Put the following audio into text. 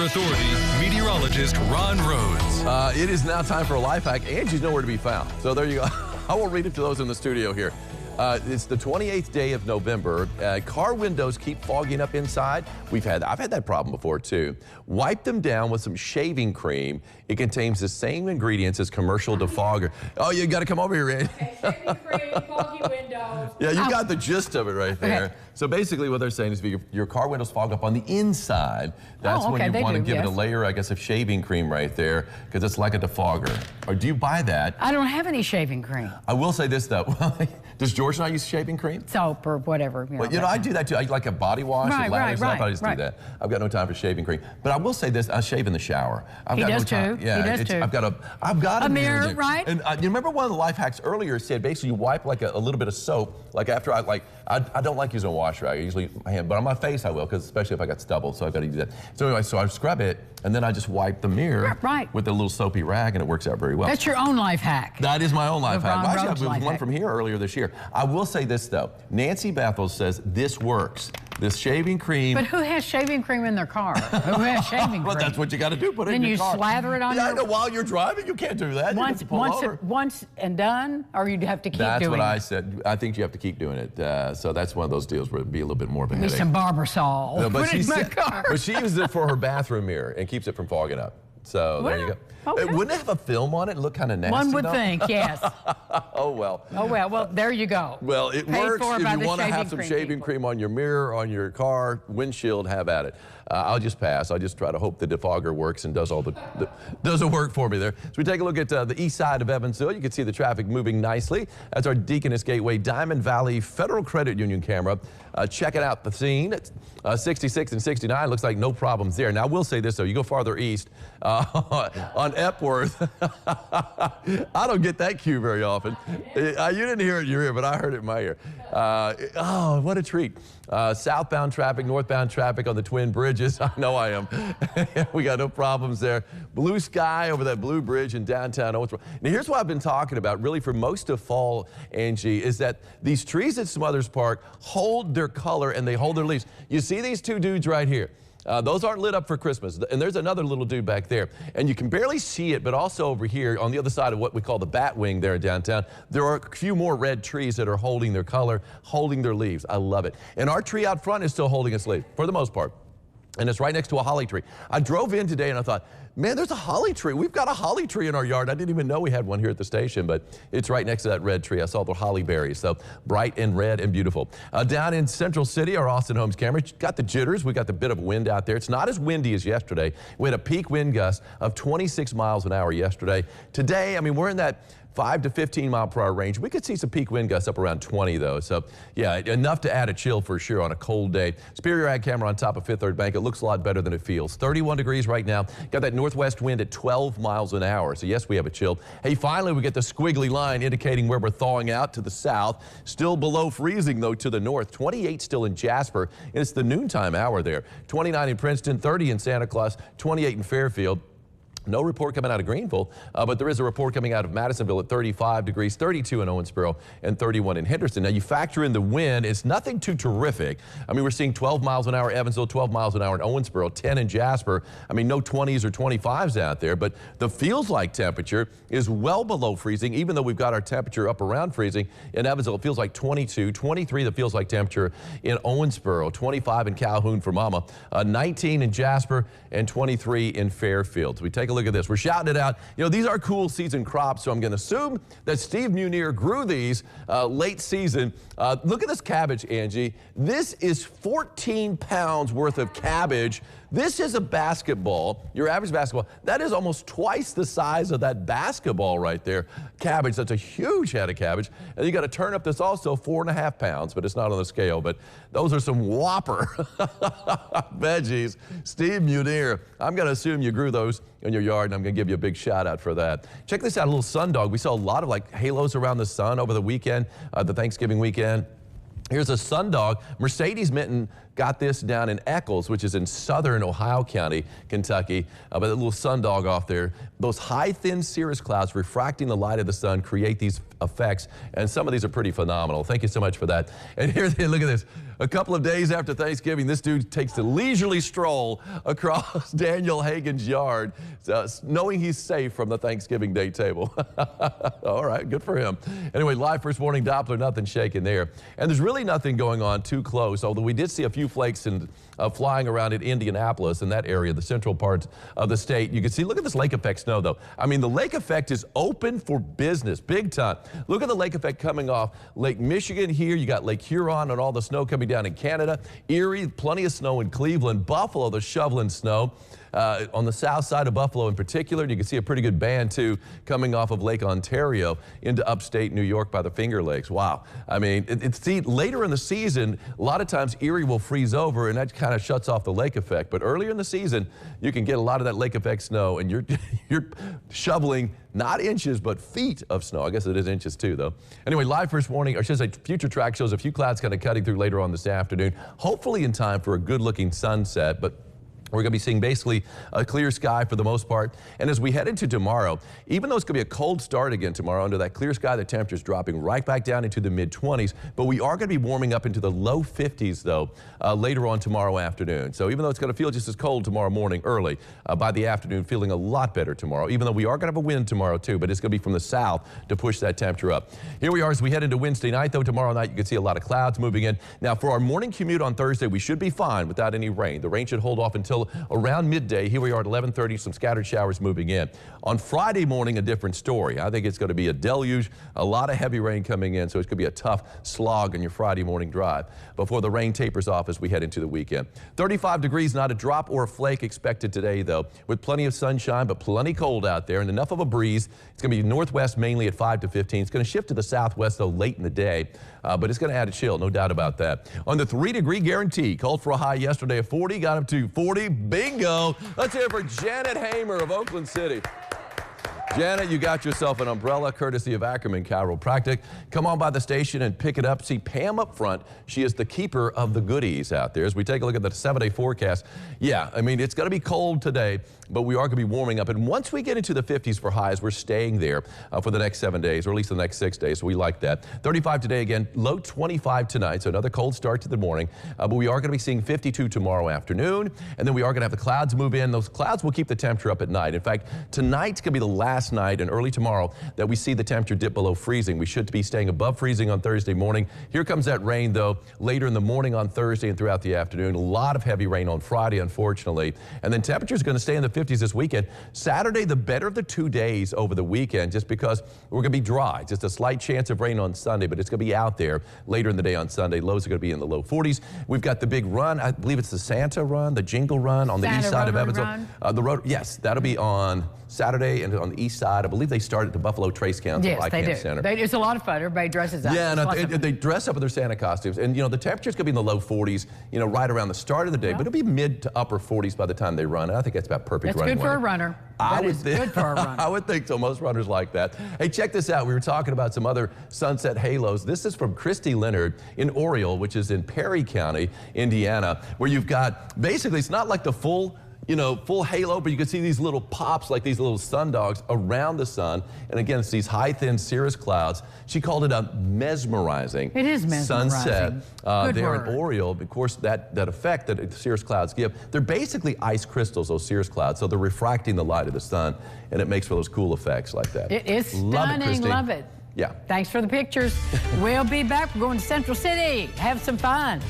Authority meteorologist Ron Rhodes. It is now time for a life hack. Angie's nowhere to be found. So there you go. I will read it to those in the studio here. It's the 28th day of November. Car windows keep fogging up inside. I've had that problem before too. Wipe them down with some shaving cream. It contains the same ingredients as commercial defogger. Oh, you got to come over here, Randy. Okay, shaving cream, foggy windows. Yeah, you got the gist of it right there. Okay. So basically what they're saying is if your car windows fog up on the inside, that's when you want to give it a layer, I guess, of shaving cream right there, because it's like a defogger. Or do you buy that? I don't have any shaving cream. I will say this though. Does George not use shaving cream? Soap or whatever. Well, I do that too. I like a body wash and lather stuff. I just do that. I've got no time for shaving cream. But I will say this, I shave in the shower. He does too. Yeah, he does too. I've got a mirror, right? And you remember one of the life hacks earlier said basically you wipe like a little bit of soap, like after I don't like using a wash rag. I usually use my hand, but on my face I will, because especially if I got stubble, so I've got to do that. So anyway, so I scrub it, and then I just wipe the mirror with a little soapy rag, and it works out very well. That's your own life hack. That is my own life hack. Well, actually, I was one from here earlier this year. I will say this though, Nancy Bethel says this works. This shaving cream. But who has shaving cream in their car? Who has shaving cream? Well, that's what you got to do. Put it in your car. Then you slather it on your... I know, while you're driving, you can't do that. Once and done, or you'd have to keep doing it? That's what I said. I think you have to keep doing it. So that's one of those deals where it'd be a little bit more of a headache. Some Barbasol. No, Put it in my car. But she uses it for her bathroom mirror and keeps it from fogging up. So there you go. Okay. Wouldn't it have a film on it and look kind of nasty? One would think, yes. Oh, well. Oh, well. Well, there you go. Well, it works if you want to have some shaving cream on your mirror, on your car, windshield, have at it. I'll just pass. I'll just try to hope the defogger works and does all does the work for me there. So we take a look at the east side of Evansville. You can see the traffic moving nicely. That's our Deaconess Gateway Diamond Valley Federal Credit Union camera. Check it out, the scene. It's 66 and 69. Looks like no problems there. Now, I will say this, though. You go farther east on Epworth. I don't get that cue very often. You didn't hear it in your ear, but I heard it in my ear. Oh, what a treat. Southbound traffic, northbound traffic on the Twin Bridges. I know I am. We got no problems there. Blue sky over that blue bridge in downtown Owensboro. Now, here's what I've been talking about really for most of fall, Angie, is that these trees at Smothers Park hold their color and they hold their leaves. You see these two dudes right here? Those aren't lit up for Christmas. And there's another little dude back there. And you can barely see it, but also over here on the other side of what we call the bat wing there in downtown, there are a few more red trees that are holding their color, holding their leaves. I love it. And our tree out front is still holding its leaf for the most part. And it's right next to a holly tree. I drove in today and I thought, man, there's a holly tree. We've got a holly tree in our yard. I didn't even know we had one here at the station, but it's right next to that red tree. I saw the holly berries, so bright and red and beautiful. Down in Central City, our Austin Homes camera got the jitters. We got the bit of wind out there. It's not as windy as yesterday. We had a peak wind gust of 26 miles an hour yesterday. Today, I mean, we're in that 5 to 15 mile per hour range. We could see some peak wind gusts up around 20 though. So yeah, enough to add a chill for sure on a cold day. Superior Ag camera on top of Fifth Third Bank. It looks a lot better than it feels. 31 degrees right now. Got that northwest wind at 12 miles an hour. So yes, we have a chill. Hey, finally we get the squiggly line indicating where we're thawing out to the south. Still below freezing though to the north. 28 still in Jasper. And it's the noontime hour there. 29 in Princeton, 30 in Santa Claus, 28 in Fairfield. No report coming out of Greenville, but there is a report coming out of Madisonville at 35 degrees, 32 in Owensboro, and 31 in Henderson. Now, you factor in the wind. It's nothing too terrific. I mean, we're seeing 12 miles an hour in Evansville, 12 miles an hour in Owensboro, 10 in Jasper. I mean, no 20s or 25s out there, but the feels-like temperature is well below freezing, even though we've got our temperature up around freezing. In Evansville, it feels like 22, 23 the feels-like temperature in Owensboro, 25 in Calhoun for Mama, 19 in Jasper, and 23 in Fairfield. So we take a look at this. We're shouting it out. You know, these are cool season crops, so I'm going to assume that Steve Munier grew these late season. Look at this cabbage, Angie. This is 14 pounds worth of cabbage. This is a basketball, your average basketball. That is almost twice the size of that basketball right there. Cabbage, that's a huge head of cabbage. And you got a turnip that's also 4.5 pounds, but it's not on the scale. But those are some whopper veggies. Steve Munier, I'm going to assume you grew those in your yard, and I'm going to give you a big shout out for that. Check this out, a little sundog. We saw a lot of like halos around the sun over the weekend, the Thanksgiving weekend. Here's a sundog. Mercedes Minton got this down in Eccles, which is in southern Ohio County, Kentucky. But a little sundog off there. Those high, thin cirrus clouds refracting the light of the sun create these effects, and some of these are pretty phenomenal. Thank you so much for that. And here, look at this. A couple of days after Thanksgiving, this dude takes a leisurely stroll across Daniel Hagen's yard, knowing he's safe from the Thanksgiving Day table. All right, good for him. Anyway, live first morning Doppler, nothing shaking there. And there's really nothing going on too close, although we did see a few flakes flying around in Indianapolis, in that area, the central part of the state. You can see, look at this lake effect snow, though. I mean, the lake effect is open for business, big time. Look at the lake effect coming off Lake Michigan here. You got Lake Huron and all the snow coming down in Canada. Erie, plenty of snow in Cleveland. Buffalo, they're shoveling snow. On the south side of Buffalo in particular, and you can see a pretty good band too coming off of Lake Ontario into upstate New York by the Finger Lakes. Wow. I mean, see, later in the season, a lot of times Erie will freeze over and that kind of shuts off the lake effect. But earlier in the season, you can get a lot of that lake effect snow and you're shoveling not inches, but feet of snow. I guess it is inches too, though. Anyway, live first warning, or should I say future track shows a few clouds kind of cutting through later on this afternoon, hopefully in time for a good looking sunset. But we're going to be seeing basically a clear sky for the most part. And as we head into tomorrow, even though it's going to be a cold start again tomorrow, under that clear sky, the temperature's dropping right back down into the mid-20s. But we are going to be warming up into the low 50s, though, later on tomorrow afternoon. So even though it's going to feel just as cold tomorrow morning early, by the afternoon, feeling a lot better tomorrow, even though we are going to have a wind tomorrow, too. But it's going to be from the south to push that temperature up. Here we are as we head into Wednesday night, though. Tomorrow night, you can see a lot of clouds moving in. Now, for our morning commute on Thursday, we should be fine without any rain. The rain should hold off until around midday. Here we are at 11:30, some scattered showers moving in. On Friday morning, a different story. I think it's going to be a deluge, a lot of heavy rain coming in, so it's going to be a tough slog on your Friday morning drive before the rain tapers off as we head into the weekend. 35 degrees, not a drop or a flake expected today, though, with plenty of sunshine, but plenty cold out there and enough of a breeze. It's going to be northwest mainly at 5 to 15. It's going to shift to the southwest, though, late in the day, but it's going to add a chill, no doubt about that. On the 3-degree guarantee, called for a high yesterday of 40, got up to 40. Bingo! Let's hear it for Janet Hamer of Oakland City. Janet, you got yourself an umbrella courtesy of Ackerman Chiropractic. Come on by the station and pick it up. See Pam up front. She is the keeper of the goodies out there. As we take a look at the 7-day forecast, yeah, I mean, it's going to be cold today, but we are going to be warming up. And once we get into the 50s for highs, we're staying there for the next 7 days, or at least the next 6 days. So we like that. 35 today again, low 25 tonight, so another cold start to the morning. But we are going to be seeing 52 tomorrow afternoon, and then we are going to have the clouds move in. Those clouds will keep the temperature up at night. In fact, tonight's going to be the last night and early tomorrow that we see the temperature dip below freezing. We should be staying above freezing on Thursday morning. Here comes that rain, though, later in the morning on Thursday and throughout the afternoon. A lot of heavy rain on Friday, unfortunately. And then temperatures going to stay in the 50s this weekend. Saturday, the better of the 2 days over the weekend, just because we're going to be dry. Just a slight chance of rain on Sunday, but it's going to be out there later in the day on Sunday. Lows are going to be in the low 40s. We've got the big run. I believe it's the Santa run, the Jingle Run on the east side of Evansville. The road, yes, that'll be on Saturday and on the east side. I believe they start at the Buffalo Trace Council Center. It's a lot of fun. Everybody dresses up. Yeah, and they dress up in their Santa costumes. And, you know, the temperature's going to be in the low 40s, you know, right around the start of the day. But it'll be mid to upper 40s by the time they run. And I think that's about perfect running weather. That's good for a runner. That is good for a runner. I would think so. Most runners like that. Hey, check this out. We were talking about some other sunset halos. This is from Christy Leonard in Oriole, which is in Perry County, Indiana, where you've got, basically, it's not like the full halo, but you can see these little pops, like these little sundogs around the sun. And again, it's these high, thin cirrus clouds. She called it a mesmerizing sunset there in Oriole. Of course, that effect that the cirrus clouds give, they're basically ice crystals, those cirrus clouds. So they're refracting the light of the sun, and it makes for those cool effects like that. It is stunning. Love it. Yeah. Thanks for the pictures. We'll be back. We're going to Central City. Have some fun.